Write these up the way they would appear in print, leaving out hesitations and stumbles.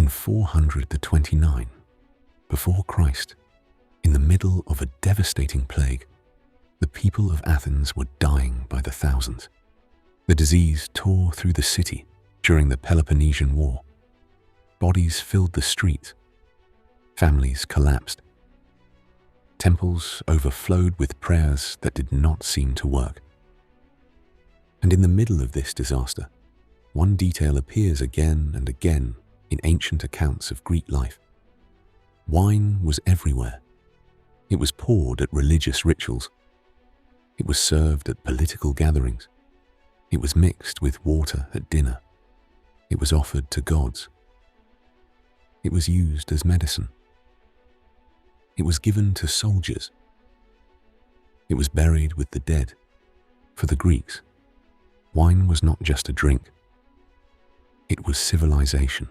In 429 before Christ, in the middle of a devastating plague, the people of Athens were dying by the thousands. The disease tore through the city during the Peloponnesian War. Bodies filled the streets. Families collapsed. Temples overflowed with prayers that did not seem to work. And in the middle of this disaster, one detail appears again and again in ancient accounts of Greek life. Wine was everywhere. It was poured at religious rituals. It was served at political gatherings. It was mixed with water at dinner. It was offered to gods. It was used as medicine. It was given to soldiers. It was buried with the dead. For the Greeks, wine was not just a drink. It was civilization.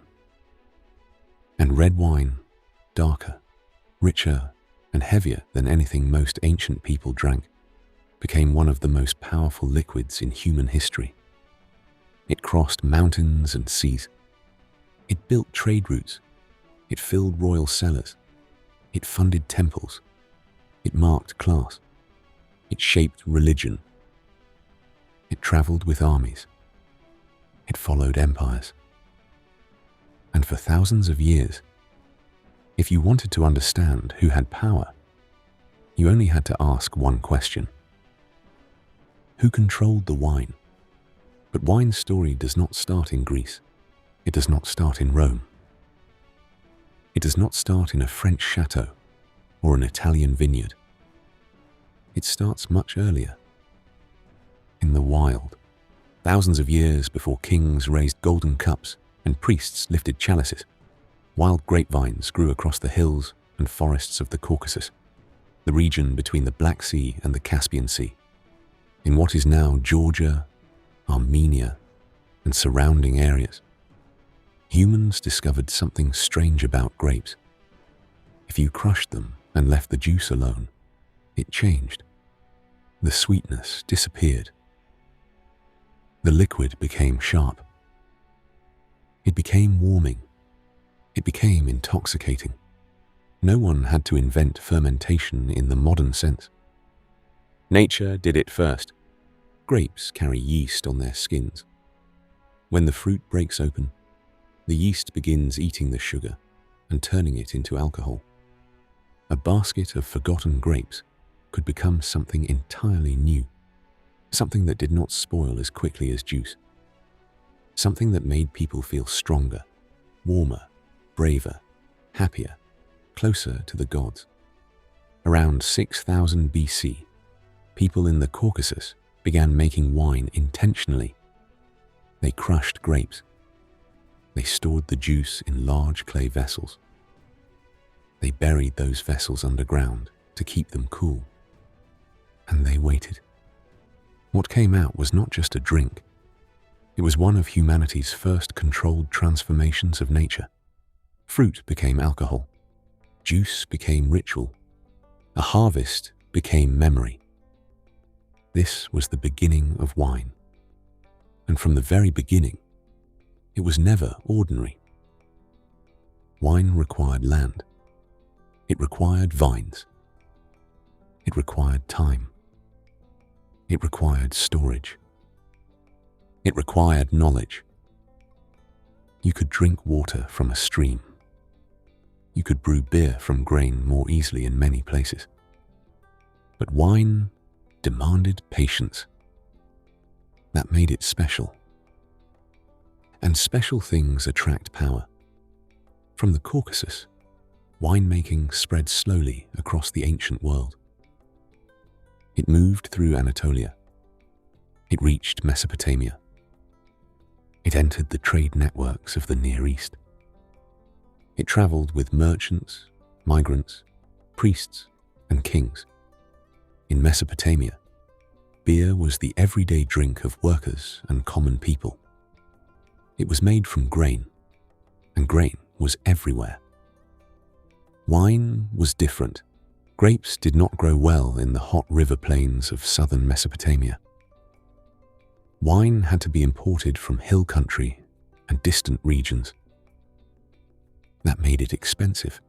And red wine, darker, richer, and heavier than anything most ancient people drank, became one of the most powerful liquids in human history. It crossed mountains and seas. It built trade routes. It filled royal cellars. It funded temples. It marked class. It shaped religion. It traveled with armies. It followed empires. And for thousands of years, if you wanted to understand who had power, you only had to ask one question. Who controlled the wine? But wine's story does not start in Greece. It does not start in Rome. It does not start in a French chateau or an Italian vineyard. It starts much earlier, in the wild, thousands of years before kings raised golden cups and priests lifted chalices. Wild grapevines grew across the hills and forests of the Caucasus, the region between the Black Sea and the Caspian Sea. In what is now Georgia, Armenia, and surrounding areas, humans discovered something strange about grapes. If you crushed them and left the juice alone, it changed. The sweetness disappeared. The liquid became sharp. It became warming. It became intoxicating. No one had to invent fermentation in the modern sense. Nature did it first. Grapes carry yeast on their skins. When the fruit breaks open, the yeast begins eating the sugar and turning it into alcohol. A basket of forgotten grapes could become something entirely new, something that did not spoil as quickly as juice, something that made people feel stronger, warmer, braver, happier, closer to the gods. Around 6000 BC, people in the Caucasus began making wine intentionally. They crushed grapes. They stored the juice in large clay vessels. They buried those vessels underground to keep them cool. And they waited. What came out was not just a drink. It was one of humanity's first controlled transformations of nature. Fruit became alcohol. Juice became ritual. A harvest became memory. This was the beginning of wine. And from the very beginning, it was never ordinary. Wine required land. It required vines. It required time. It required storage. It required knowledge. You could drink water from a stream. You could brew beer from grain more easily in many places. But wine demanded patience. That made it special. And special things attract power. From the Caucasus, winemaking spread slowly across the ancient world. It moved through Anatolia. It reached Mesopotamia. It entered the trade networks of the Near East. It traveled with merchants, migrants, priests, and kings. In Mesopotamia, beer was the everyday drink of workers and common people. It was made from grain, and grain was everywhere. Wine was different. Grapes did not grow well in the hot river plains of southern Mesopotamia. Wine had to be imported from hill country and distant regions. That made it expensive,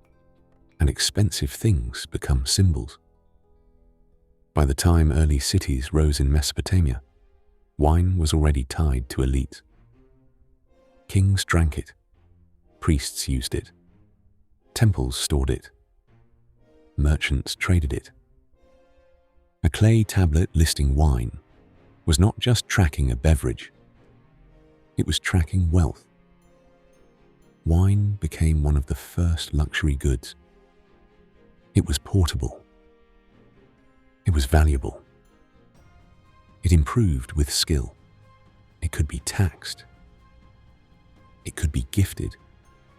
and expensive things become symbols. By the time early cities rose in Mesopotamia, wine was already tied to elites. Kings drank it, priests used it, temples stored it, merchants traded it. A clay tablet listing wine was not just tracking a beverage, it was tracking wealth. Wine became one of the first luxury goods. It was portable. It was valuable. It improved with skill. It could be taxed. It could be gifted.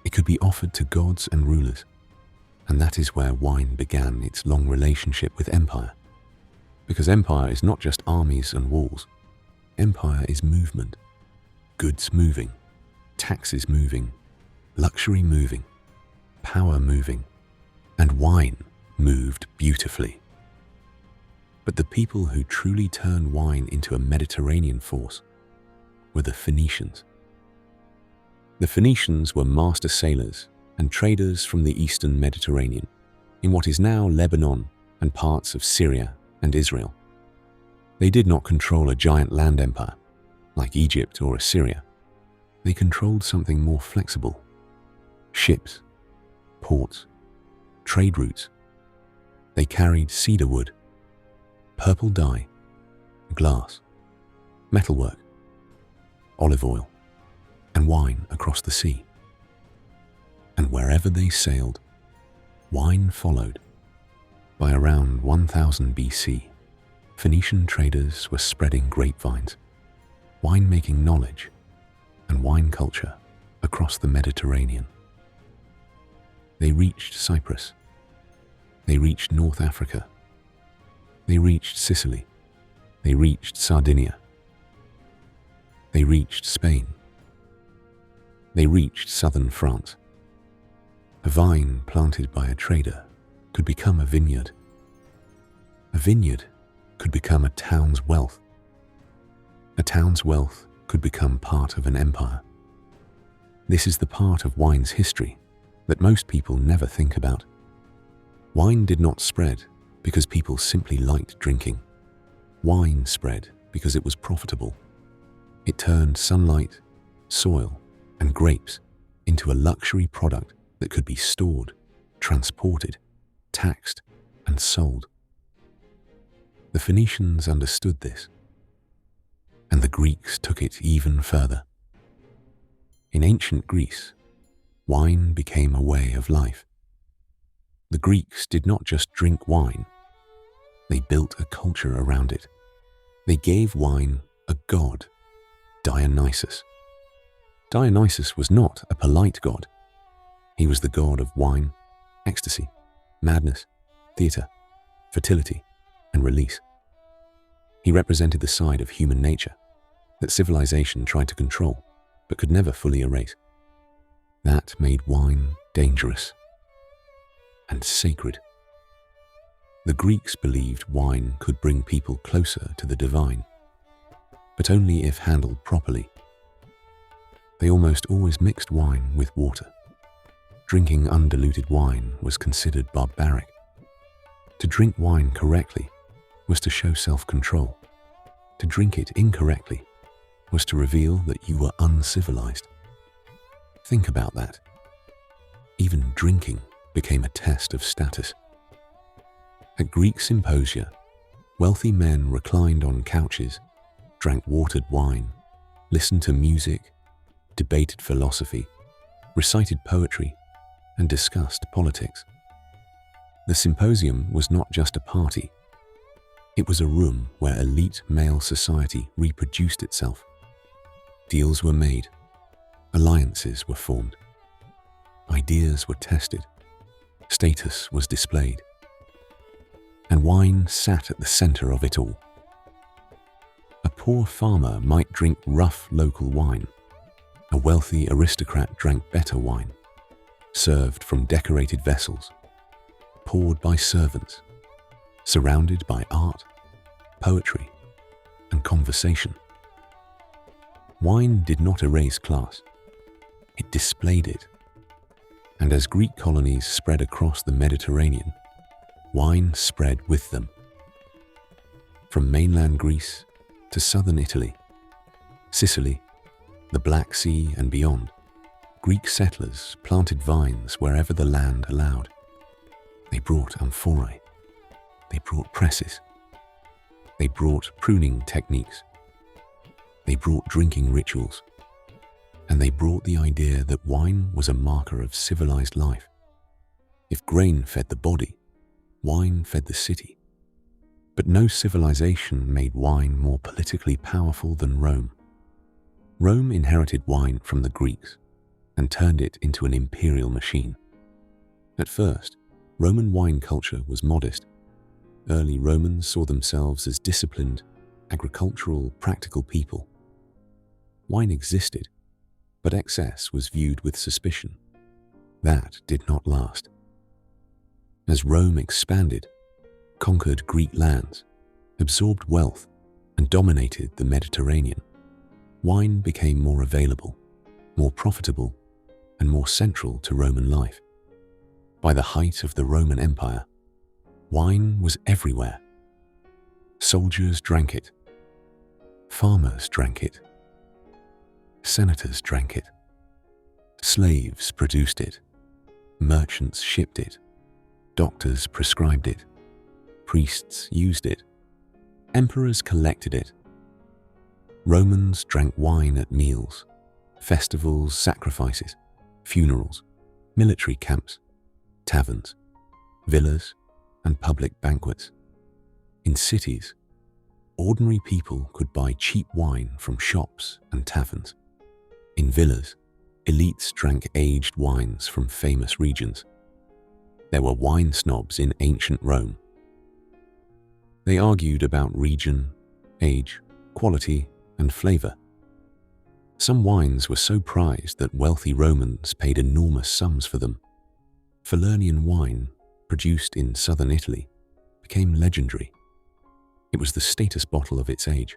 It could be offered to gods and rulers. And that is where wine began its long relationship with empire. Because empire is not just armies and walls. Empire is movement. Goods moving, taxes moving, luxury moving, power moving, and wine moved beautifully. But the people who truly turned wine into a Mediterranean force were the Phoenicians. The Phoenicians were master sailors and traders from the eastern Mediterranean, in what is now Lebanon and parts of Syria and Israel. They did not control a giant land empire, like Egypt or Assyria. They controlled something more flexible: ships, ports, trade routes. They carried cedar wood, purple dye, glass, metalwork, olive oil, and wine across the sea. And wherever they sailed, wine followed. By around 1000 BC, Phoenician traders were spreading grapevines, winemaking knowledge, and wine culture across the Mediterranean. They reached Cyprus. They reached North Africa. They reached Sicily. They reached Sardinia. They reached Spain. They reached southern France. A vine planted by a trader could become a vineyard. A vineyard could become a town's wealth. A town's wealth could become part of an empire. This is the part of wine's history that most people never think about. Wine did not spread because people simply liked drinking. Wine spread because it was profitable. It turned sunlight, soil, and grapes into a luxury product that could be stored, transported, taxed, and sold. The Phoenicians understood this, and the Greeks took it even further. In ancient Greece, wine became a way of life. The Greeks did not just drink wine, they built a culture around it. They gave wine a god, Dionysus. Dionysus was not a polite god. He was the god of wine, ecstasy, madness, theatre, fertility, and release. He represented the side of human nature that civilization tried to control but could never fully erase. That made wine dangerous and sacred. The Greeks believed wine could bring people closer to the divine, but only if handled properly. They almost always mixed wine with water. Drinking undiluted wine was considered barbaric. To drink wine correctly was to show self-control. To drink it incorrectly was to reveal that you were uncivilized. Think about that. Even drinking became a test of status. At Greek symposia, wealthy men reclined on couches, drank watered wine, listened to music, debated philosophy, recited poetry, and discussed politics. The symposium was not just a party. It was a room where elite male society reproduced itself. Deals were made, alliances were formed, ideas were tested, status was displayed, and wine sat at the center of it all. A poor farmer might drink rough local wine. A wealthy aristocrat drank better wine, served from decorated vessels, poured by servants, surrounded by art, poetry, and conversation. Wine did not erase class. It displayed it. And And as Greek colonies spread across the Mediterranean, wine spread with them. From mainland Greece to southern Italy, Sicily, the Black Sea and beyond, Greek settlers planted vines wherever the land allowed. They brought amphorae, they brought presses, they brought pruning techniques, they brought drinking rituals, and they brought the idea that wine was a marker of civilized life. If grain fed the body, wine fed the city. But no civilization made wine more politically powerful than Rome. Rome inherited wine from the Greeks and turned it into an imperial machine. At first, Roman wine culture was modest. Early Romans saw themselves as disciplined, agricultural, practical people. Wine existed, but excess was viewed with suspicion. That did not last. As Rome expanded, conquered Greek lands, absorbed wealth, and dominated the Mediterranean, wine became more available, more profitable, and more central to Roman life. By the height of the Roman Empire, wine was everywhere. Soldiers drank it. Farmers drank it. Senators drank it. Slaves produced it. Merchants shipped it. Doctors prescribed it. Priests used it. Emperors collected it. Romans drank wine at meals, festivals, sacrifices, funerals, military camps, taverns, villas, and public banquets. In cities, ordinary people could buy cheap wine from shops and taverns. In villas, elites drank aged wines from famous regions. There were wine snobs in ancient Rome. They argued about region, age, quality, and flavor. Some wines were so prized that wealthy Romans paid enormous sums for them. Falernian wine, produced in southern Italy, became legendary. It was the status bottle of its age.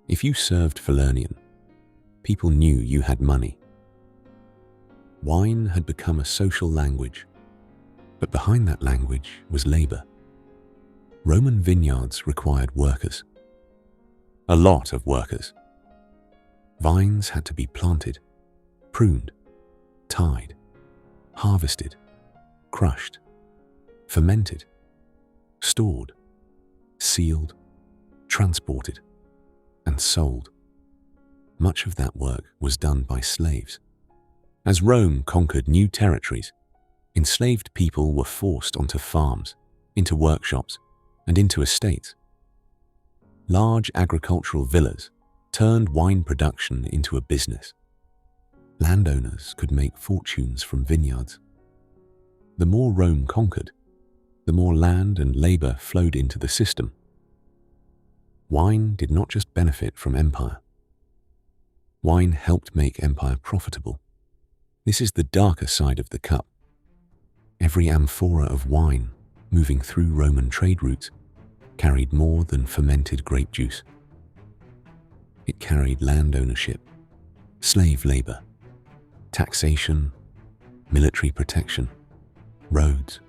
If you served Falernian, people knew you had money. Wine had become a social language, but behind that language was labor. Roman vineyards required workers. A lot of workers. Vines had to be planted, pruned, tied, harvested, crushed, fermented, stored, sealed, transported, and sold. Much of that work was done by slaves. As Rome conquered new territories, enslaved people were forced onto farms, into workshops, and into estates. Large agricultural villas turned wine production into a business. Landowners could make fortunes from vineyards. The more Rome conquered, the more land and labor flowed into the system. Wine did not just benefit from empire. Wine helped make empire profitable. This is the darker side of the cup. Every amphora of wine moving through Roman trade routes carried more than fermented grape juice. It carried land ownership, slave labor, taxation, military protection, roads,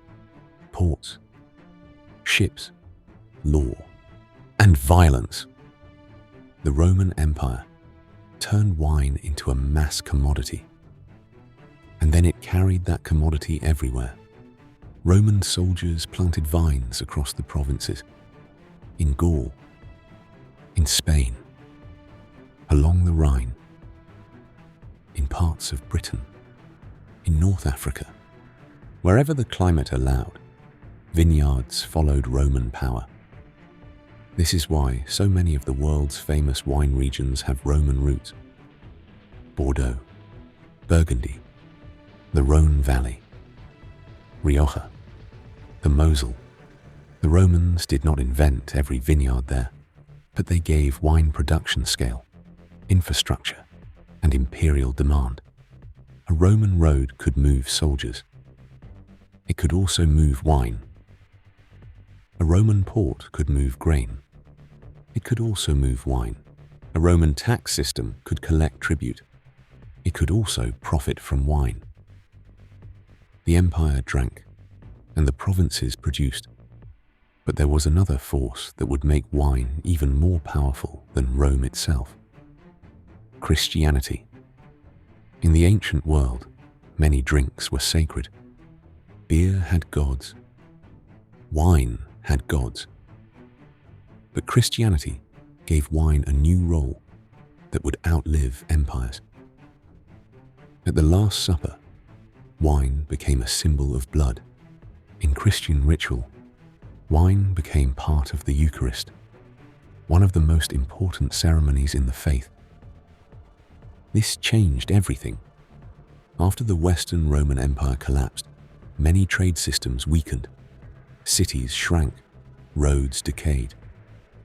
ports, ships, law, and violence. The Roman Empire turned wine into a mass commodity. And then it carried that commodity everywhere. Roman soldiers planted vines across the provinces, in Gaul, in Spain, along the Rhine, in parts of Britain, in North Africa. Wherever the climate allowed, vineyards followed Roman power. This is why so many of the world's famous wine regions have Roman roots. Bordeaux, Burgundy, the Rhone Valley, Rioja, the Mosel. The Romans did not invent every vineyard there, but they gave wine production scale, infrastructure, and imperial demand. A Roman road could move soldiers. It could also move wine. A Roman port could move grain. It could also move wine. A Roman tax system could collect tribute. It could also profit from wine. The empire drank, and the provinces produced. But there was another force that would make wine even more powerful than Rome itself: Christianity. In the ancient world, many drinks were sacred. Beer had gods. Wine had gods. But Christianity gave wine a new role that would outlive empires. At the Last Supper, wine became a symbol of blood. In Christian ritual, wine became part of the Eucharist, one of the most important ceremonies in the faith. This changed everything. After the Western Roman Empire collapsed, many trade systems weakened. Cities shrank, roads decayed,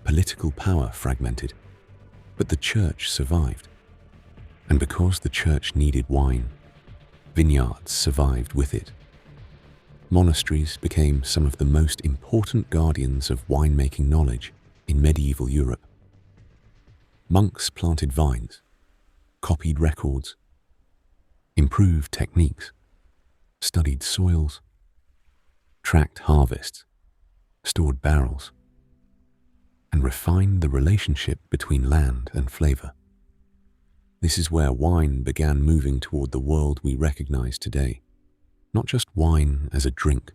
political power fragmented. But the church survived. And because the church needed wine, vineyards survived with it. Monasteries became some of the most important guardians of winemaking knowledge in medieval Europe. Monks planted vines, copied records, improved techniques, studied soils, tracked harvests, stored barrels, and refined the relationship between land and flavor. This is where wine began moving toward the world we recognize today. Not just wine as a drink,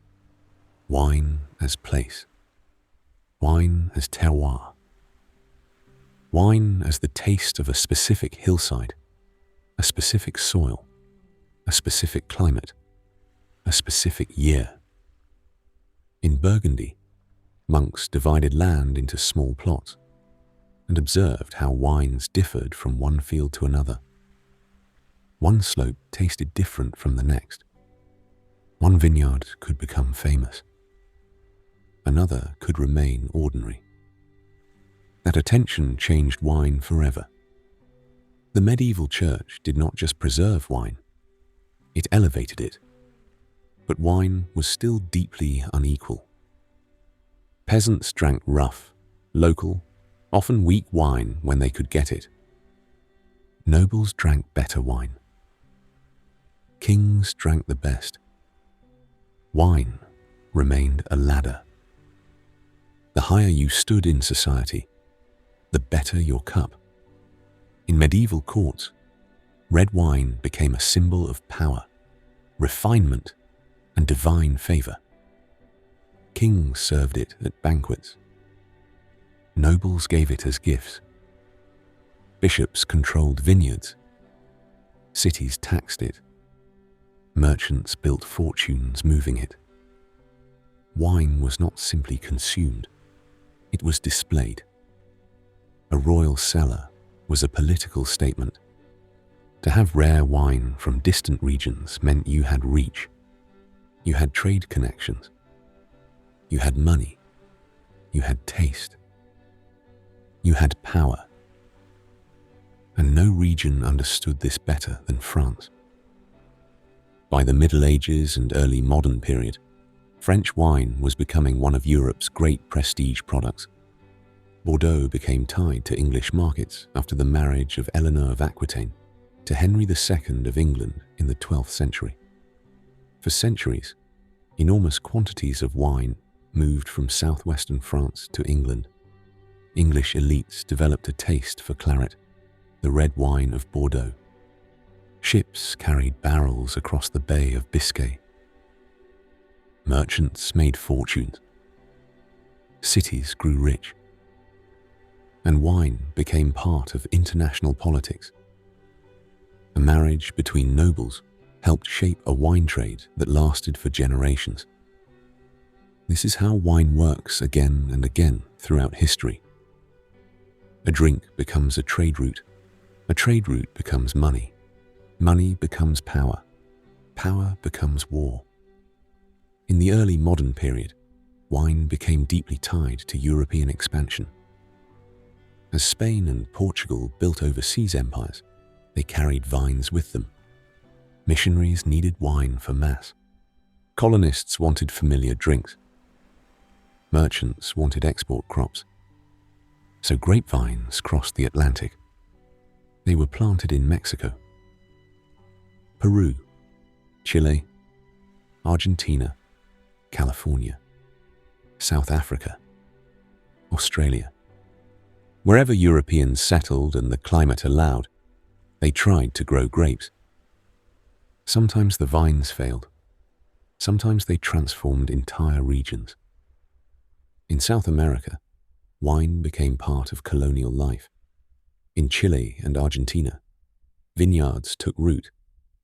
wine as place, wine as terroir, wine as the taste of a specific hillside, a specific soil, a specific climate, a specific year. In Burgundy, monks divided land into small plots and observed how wines differed from one field to another. One slope tasted different from the next. One vineyard could become famous. Another could remain ordinary. That attention changed wine forever. The medieval church did not just preserve wine, it elevated it. But wine was still deeply unequal. Peasants drank rough, local, often weak wine when they could get it. Nobles drank better wine. Kings drank the best. Wine remained a ladder. The higher you stood in society, the better your cup. In medieval courts, red wine became a symbol of power, refinement, and divine favor. Kings served it at banquets. Nobles gave it as gifts. Bishops controlled vineyards. Cities taxed it. Merchants built fortunes moving it. Wine was not simply consumed, it was displayed. A royal cellar was a political statement. To have rare wine from distant regions meant you had reach. You had trade connections. You had money. You had taste. You had power. And no region understood this better than France. By the Middle Ages and early modern period, French wine was becoming one of Europe's great prestige products. Bordeaux became tied to English markets after the marriage of Eleanor of Aquitaine to Henry II of England in the 12th century. For centuries, enormous quantities of wine moved from southwestern France to England. English elites developed a taste for claret, the red wine of Bordeaux. Ships carried barrels across the Bay of Biscay. Merchants made fortunes. Cities grew rich. And wine became part of international politics. A marriage between nobles helped shape a wine trade that lasted for generations. This is how wine works again and again throughout history. A drink becomes a trade route becomes money. Money becomes power. Power becomes war. In the early modern period, wine became deeply tied to European expansion. As Spain and Portugal built overseas empires, they carried vines with them. Missionaries needed wine for mass. Colonists wanted familiar drinks. Merchants wanted export crops. So grapevines crossed the Atlantic. They were planted in Mexico, Peru, Chile, Argentina, California, South Africa, Australia. Wherever Europeans settled and the climate allowed, they tried to grow grapes. Sometimes the vines failed. Sometimes they transformed entire regions. In South America, wine became part of colonial life. In Chile and Argentina, vineyards took root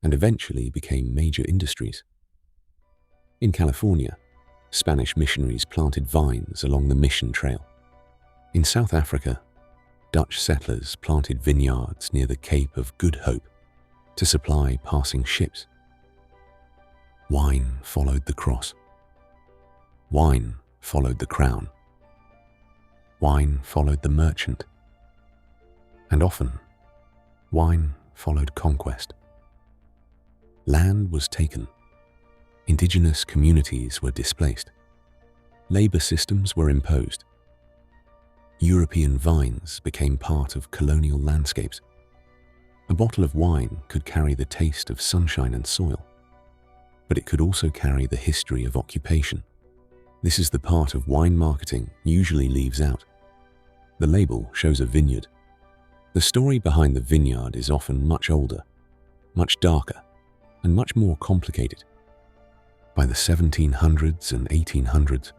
and eventually became major industries. In California, Spanish missionaries planted vines along the Mission Trail. In South Africa, Dutch settlers planted vineyards near the Cape of Good Hope to supply passing ships. Wine followed the cross. Wine followed the crown. Wine followed the merchant. And often, wine followed conquest. Land was taken. Indigenous communities were displaced. Labor systems were imposed. European vines became part of colonial landscapes. A bottle of wine could carry the taste of sunshine and soil, but it could also carry the history of occupation. This is the part of wine marketing usually leaves out. The label shows a vineyard. The story behind the vineyard is often much older, much darker, and much more complicated. By the 1700s and 1800s,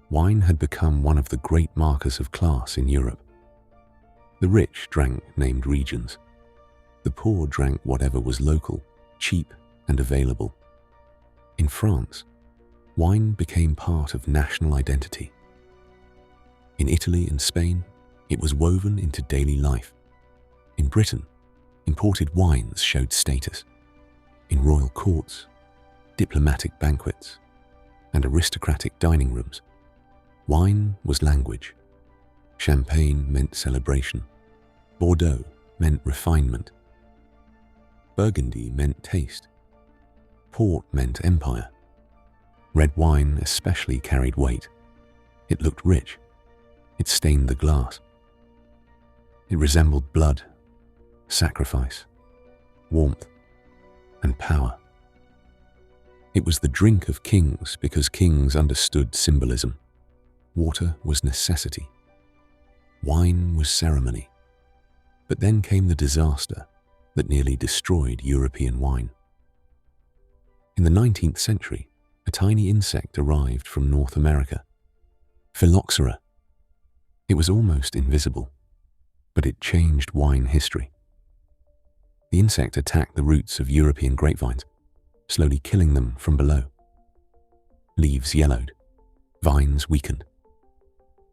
wine had become one of the great markers of class in Europe. The rich drank named regions. The poor drank whatever was local, cheap, and available. In France, wine became part of national identity. In Italy and Spain, it was woven into daily life. In Britain, imported wines showed status. In royal courts, diplomatic banquets, and aristocratic dining rooms, wine was language. Champagne meant celebration. Bordeaux meant refinement. Burgundy meant taste. Port meant empire. Red wine especially carried weight. It looked rich. It stained the glass. It resembled blood, sacrifice, warmth, and power. It was the drink of kings because kings understood symbolism. Water was necessity. Wine was ceremony. But then came the disaster that nearly destroyed European wine. In the 19th century, a tiny insect arrived from North America, phylloxera. It was almost invisible, but it changed wine history. The insect attacked the roots of European grapevines, slowly killing them from below. Leaves yellowed, vines weakened,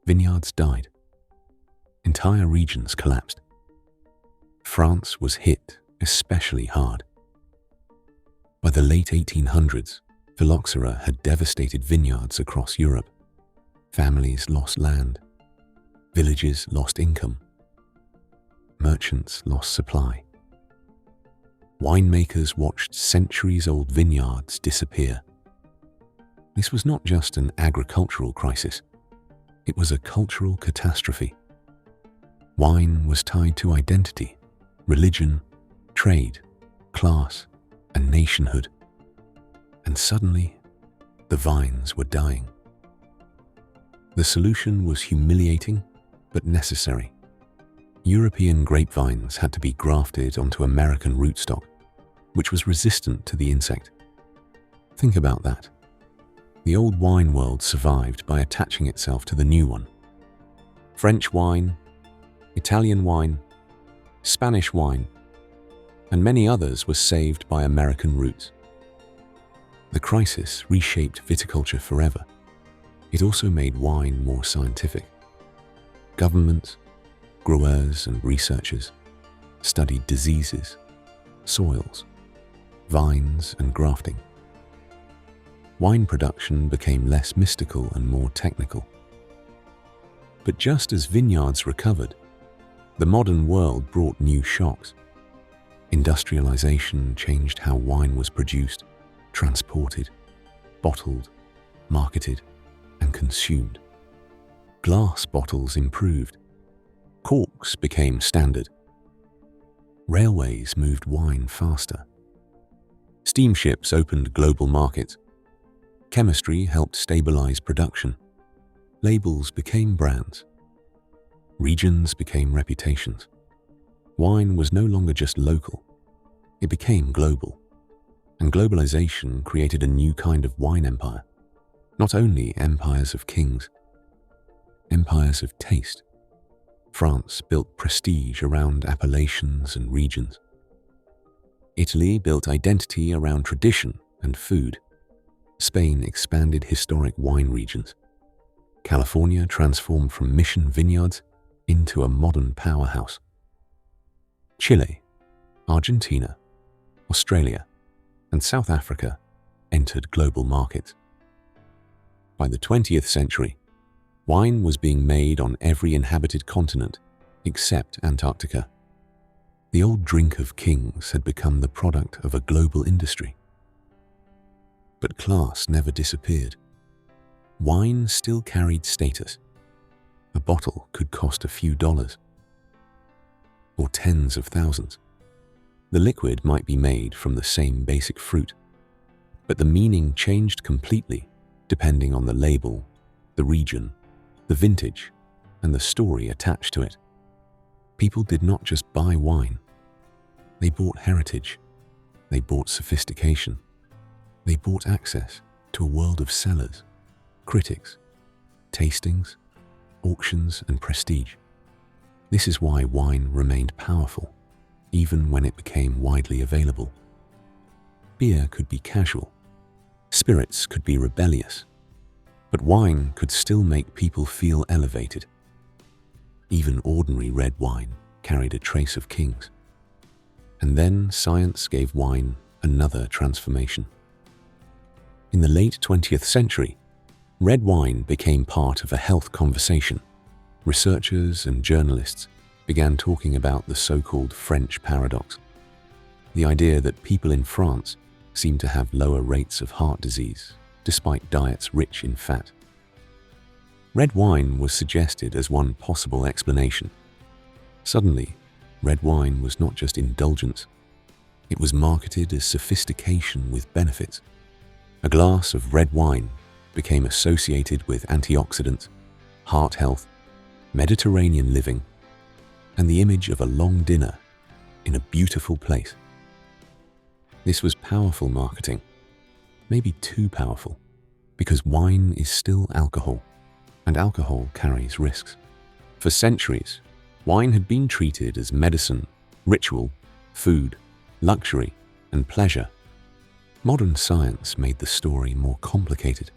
vineyards died, entire regions collapsed. France was hit especially hard. By the late 1800s, phylloxera had devastated vineyards across Europe. Families lost land, villages lost income, merchants lost supply. Winemakers watched centuries-old vineyards disappear. This was not just an agricultural crisis. It was a cultural catastrophe. Wine was tied to identity, religion, trade, class, and nationhood. And suddenly, the vines were dying. The solution was humiliating but necessary. European grapevines had to be grafted onto American rootstock, which was resistant to the insect. Think about that. The old wine world survived by attaching itself to the new one. French wine, Italian wine, Spanish wine, and many others were saved by American roots. The crisis reshaped viticulture forever. It also made wine more scientific. Governments, growers and researchers studied diseases, soils, vines and grafting. Wine production became less mystical and more technical. But just as vineyards recovered, the modern world brought new shocks. Industrialization changed how wine was produced, transported, bottled, marketed, and consumed. Glass bottles improved. Corks became standard. Railways moved wine faster. Steamships opened global markets. Chemistry helped stabilize production. Labels became brands. Regions became reputations. Wine was no longer just local. It became global. And globalization created a new kind of wine empire. Not only empires of kings, empires of taste. France built prestige around appellations and regions. Italy built identity around tradition and food. Spain expanded historic wine regions. California transformed from mission vineyards into a modern powerhouse. Chile, Argentina, Australia, and South Africa entered global markets. By the 20th century, wine was being made on every inhabited continent except Antarctica. The old drink of kings had become the product of a global industry. But class never disappeared. Wine still carried status. A bottle could cost a few dollars, or tens of thousands. The liquid might be made from the same basic fruit, but the meaning changed completely depending on the label, the region, the vintage, and the story attached to it. People did not just buy wine. They bought heritage. They bought sophistication. They bought access to a world of cellars, critics, tastings, auctions, and prestige. This is why wine remained powerful, even when it became widely available. Beer could be casual. Spirits could be rebellious. But wine could still make people feel elevated. Even ordinary red wine carried a trace of kings. And then science gave wine another transformation. In the late 20th century, red wine became part of a health conversation. Researchers and journalists began talking about the so-called French paradox, the idea that people in France seemed to have lower rates of heart disease despite diets rich in fat. Red wine was suggested as one possible explanation. Suddenly, red wine was not just indulgence. It was marketed as sophistication with benefits. A glass of red wine became associated with antioxidants, heart health, Mediterranean living, and the image of a long dinner in a beautiful place. This was powerful marketing, maybe too powerful, because wine is still alcohol, and alcohol carries risks. For centuries, wine had been treated as medicine, ritual, food, luxury, and pleasure. Modern science made the story more complicated.